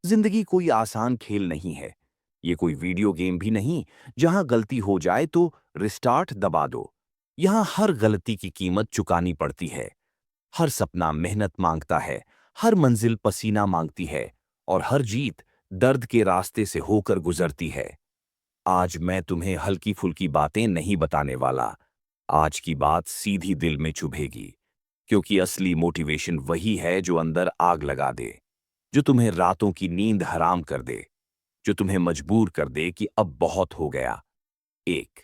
जिंदगी कोई आसान खेल नहीं है। ये कोई वीडियो गेम भी नहीं जहां गलती हो जाए तो रिस्टार्ट दबा दो। यहां हर गलती की कीमत चुकानी पड़ती है। हर सपना मेहनत मांगता है, हर मंजिल पसीना मांगती है, और हर जीत दर्द के रास्ते से होकर गुजरती है। आज मैं तुम्हें हल्की फुल्की बातें नहीं बताने वाला। आज की बात सीधी दिल में चुभेगी, क्योंकि असली मोटिवेशन वही है जो अंदर आग लगा दे, जो तुम्हें रातों की नींद हराम कर दे, जो तुम्हें मजबूर कर दे कि अब बहुत हो गया। एक,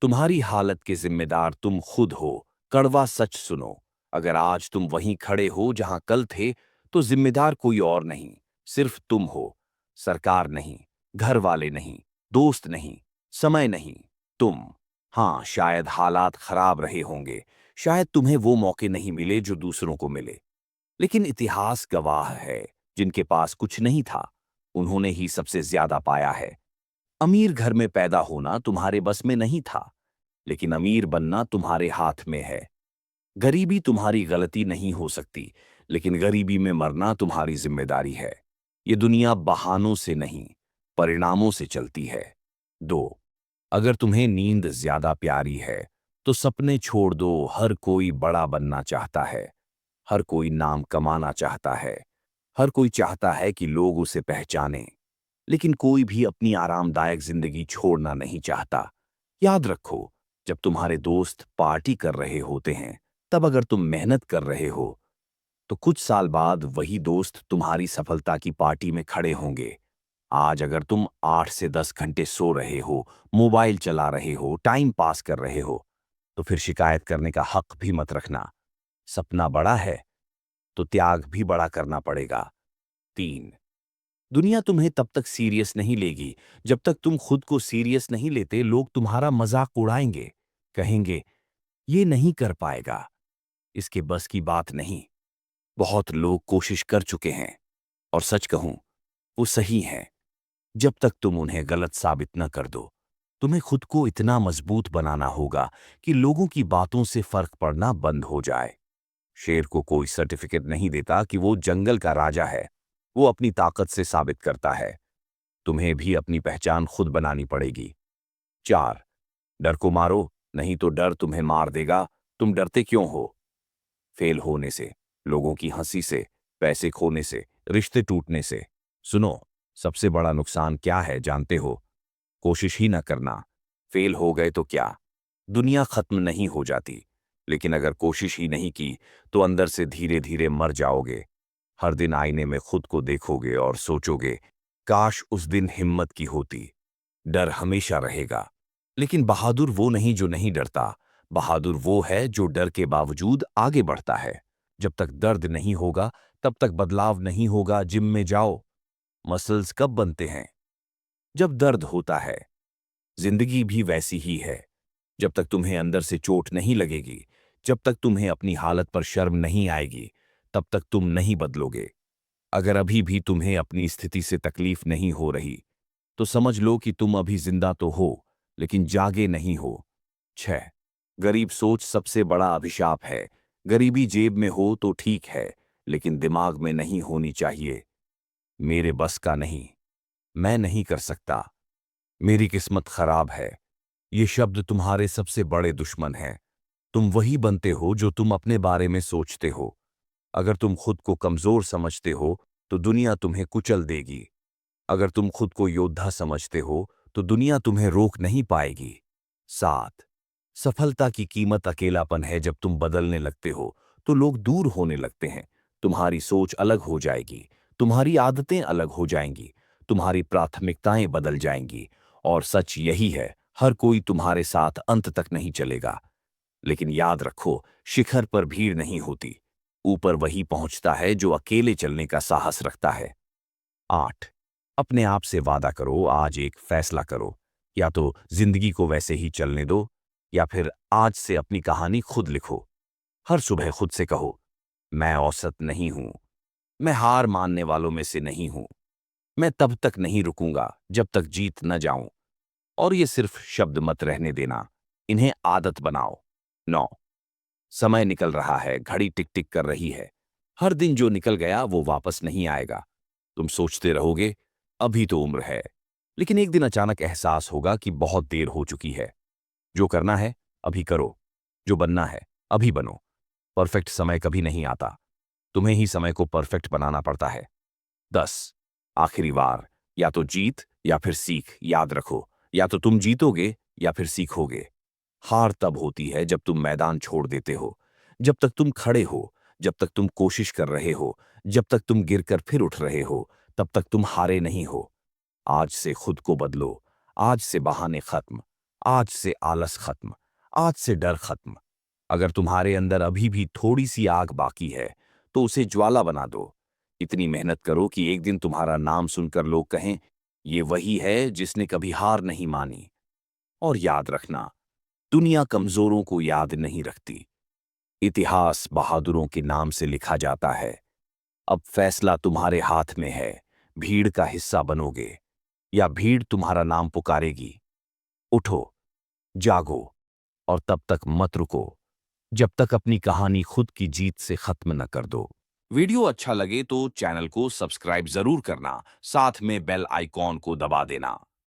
तुम्हारी हालत के जिम्मेदार तुम खुद हो। कड़वा सच सुनो, अगर आज तुम वहीं खड़े हो जहां कल थे, तो जिम्मेदार कोई और नहीं, सिर्फ तुम हो। सरकार नहीं, घर वाले नहीं, दोस्त नहीं, समय नहीं, तुम। हाँ, शायद हालात खराब रहे होंगे, शायद तुम्हें वो मौके नहीं मिले जो दूसरों को मिले, लेकिन इतिहास गवाह है, जिनके पास कुछ नहीं था, उन्होंने ही सबसे ज्यादा पाया है। अमीर घर में पैदा होना तुम्हारे बस में नहीं था, लेकिन अमीर बनना तुम्हारे हाथ में है। गरीबी तुम्हारी गलती नहीं हो सकती, लेकिन गरीबी में मरना तुम्हारी जिम्मेदारी है। ये दुनिया बहानों से नहीं, परिणामों से चलती है। दो, अगर तुम्हें नींद ज्यादा प्यारी है, तो सपने छोड़ दो। हर कोई बड़ा बनना चाहता है, हर कोई नाम कमाना चाहता है, हर कोई चाहता है कि लोग उसे पहचानें, लेकिन कोई भी अपनी आरामदायक जिंदगी छोड़ना नहीं चाहता। याद रखो, जब तुम्हारे दोस्त पार्टी कर रहे होते हैं, तब अगर तुम मेहनत कर रहे हो, तो कुछ साल बाद वही दोस्त तुम्हारी सफलता की पार्टी में खड़े होंगे। आज अगर तुम 8 से 10 घंटे सो रहे हो, मोबाइल चला रहे हो, टाइम पास कर रहे हो, तो फिर शिकायत करने का हक भी मत रखना। सपना बड़ा है तो त्याग भी बड़ा करना पड़ेगा। 3, दुनिया तुम्हें तब तक सीरियस नहीं लेगी जब तक तुम खुद को सीरियस नहीं लेते। लोग तुम्हारा मजाक उड़ाएंगे, कहेंगे ये नहीं कर पाएगा, इसके बस की बात नहीं। बहुत लोग कोशिश कर चुके हैं, और सच कहूं, वो सही हैं। जब तक तुम उन्हें गलत साबित न कर दो, तुम्हें खुद को इतना मजबूत बनाना होगा कि लोगों की बातों से फर्क पड़ना बंद हो जाए। शेर को कोई सर्टिफिकेट नहीं देता कि वो जंगल का राजा है, वो अपनी ताकत से साबित करता है। तुम्हें भी अपनी पहचान खुद बनानी पड़ेगी। 4, डर को मारो, नहीं तो डर तुम्हें मार देगा। तुम डरते क्यों हो? फेल होने से, लोगों की हंसी से, पैसे खोने से, रिश्ते टूटने से। सुनो, सबसे बड़ा नुकसान क्या है जानते हो? कोशिश ही ना करना। फेल हो गए तो क्या, दुनिया खत्म नहीं हो जाती, लेकिन अगर कोशिश ही नहीं की, तो अंदर से धीरे धीरे मर जाओगे। हर दिन आईने में खुद को देखोगे और सोचोगे, काश उस दिन हिम्मत की होती। डर हमेशा रहेगा, लेकिन बहादुर वो नहीं जो नहीं डरता। बहादुर वो है जो डर के बावजूद आगे बढ़ता है। जब तक दर्द नहीं होगा, तब तक बदलाव नहीं होगा। जिम में जाओ, मसल्स कब बनते हैं? जब दर्द होता है। जिंदगी भी वैसी ही है। जब तक तुम्हें अंदर से चोट नहीं लगेगी, जब तक तुम्हें अपनी हालत पर शर्म नहीं आएगी, तब तक तुम नहीं बदलोगे। अगर अभी भी तुम्हें अपनी स्थिति से तकलीफ नहीं हो रही, तो समझ लो कि तुम अभी जिंदा तो हो, लेकिन जागे नहीं हो। 6, गरीब सोच सबसे बड़ा अभिशाप है। गरीबी जेब में हो तो ठीक है, लेकिन दिमाग में नहीं होनी चाहिए। मेरे बस का नहीं, मैं नहीं कर सकता, मेरी किस्मत खराब है, ये शब्द तुम्हारे सबसे बड़े दुश्मन हैं। तुम वही बनते हो जो तुम अपने बारे में सोचते हो। अगर तुम खुद को कमजोर समझते हो, तो दुनिया तुम्हें कुचल देगी। अगर तुम खुद को योद्धा समझते हो, तो दुनिया तुम्हें रोक नहीं पाएगी। 7, सफलता की कीमत अकेलापन है। जब तुम बदलने लगते हो, तो लोग दूर होने लगते हैं। तुम्हारी सोच अलग हो जाएगी, तुम्हारी आदतें अलग हो जाएंगी, तुम्हारी प्राथमिकताएं बदल जाएंगी। और सच यही है, हर कोई तुम्हारे साथ अंत तक नहीं चलेगा। लेकिन याद रखो, शिखर पर भीड़ नहीं होती, ऊपर वही पहुंचता है जो अकेले चलने का साहस रखता है। 8, अपने आप से वादा करो। आज एक फैसला करो, या तो जिंदगी को वैसे ही चलने दो, या फिर आज से अपनी कहानी खुद लिखो। हर सुबह खुद से कहो, मैं औसत नहीं हूं, मैं हार मानने वालों में से नहीं हूं, मैं तब तक नहीं रुकूंगा जब तक जीत न जाऊं। और ये सिर्फ शब्द मत रहने देना, इन्हें आदत बनाओ। 9, समय निकल रहा है, घड़ी टिक टिक कर रही है। हर दिन जो निकल गया वो वापस नहीं आएगा। तुम सोचते रहोगे, अभी तो उम्र है। लेकिन एक दिन अचानक एहसास होगा कि बहुत देर हो चुकी है। जो करना है, अभी करो। जो बनना है, अभी बनो। परफेक्ट समय कभी नहीं आता। तुम्हें ही समय को परफेक्ट बनाना पड़ता है। 10। आखिरी बार, या तो जीत या फिर सीख। याद रखो, या तो तुम जीतोगे या फिर सीखोगे। हार तब होती है जब तुम मैदान छोड़ देते हो। जब तक तुम खड़े हो, जब तक तुम कोशिश कर रहे हो, जब तक तुम गिरकर फिर उठ रहे हो, तब तक तुम हारे नहीं हो। आज से खुद को बदलो। आज से बहाने खत्म। आज से आलस खत्म। आज से डर खत्म। अगर तुम्हारे अंदर अभी भी थोड़ी सी आग बाकी है, तो उसे ज्वाला बना दो। इतनी मेहनत करो कि एक दिन तुम्हारा नाम सुनकर लोग कहें, ये वही है जिसने कभी हार नहीं मानी। और याद रखना, दुनिया कमजोरों को याद नहीं रखती। इतिहास बहादुरों के नाम से लिखा जाता है। अब फैसला तुम्हारे हाथ में है। भीड़ का हिस्सा बनोगे या भीड़ तुम्हारा नाम पुकारेगी। उठो, जागो, और तब तक मत रुको जब तक अपनी कहानी खुद की जीत से खत्म न कर दो। वीडियो अच्छा लगे तो चैनल को सब्सक्राइब जरूर करना, साथ में बेल आइकॉन को दबा देना।